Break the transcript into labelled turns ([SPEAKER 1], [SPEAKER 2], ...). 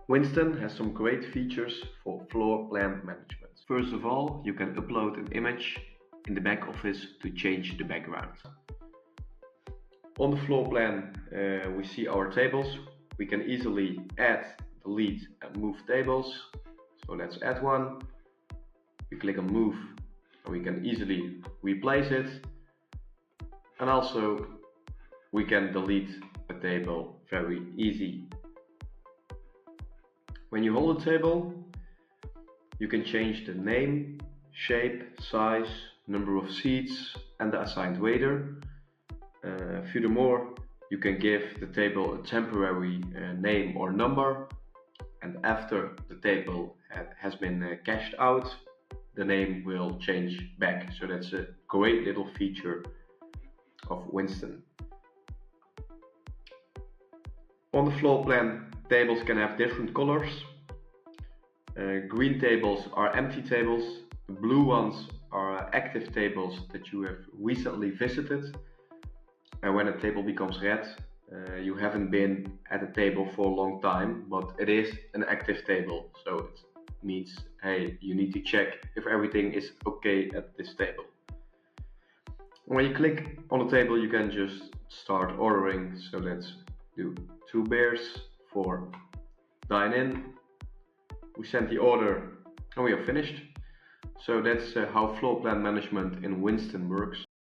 [SPEAKER 1] Winston has some great features for floor plan management. First of all, you can upload an image in the back office to change the background. On the floor plan, we see our tables. We can easily add, delete and move tables. So let's add one. We click on move and we can easily replace it. And also we can delete a table very easy. When you hold a table, you can change the name, shape, size, number of seats and the assigned waiter. Furthermore, you can give the table a temporary name or number, and after the table has been cashed out, the name will change back. So that's a great little feature of Winston. On the floor plan, tables can have different colors. Green tables are empty tables, the blue ones are active tables that you have recently visited. And when a table becomes red, you haven't been at a table for a long time, but it is an active table. So it means, hey, you need to check if everything is okay at this table. When you click on the table, you can just start ordering. So let's do 2 beers for dine-in. We send the order and we are finished. So that's how floor plan management in Winston works.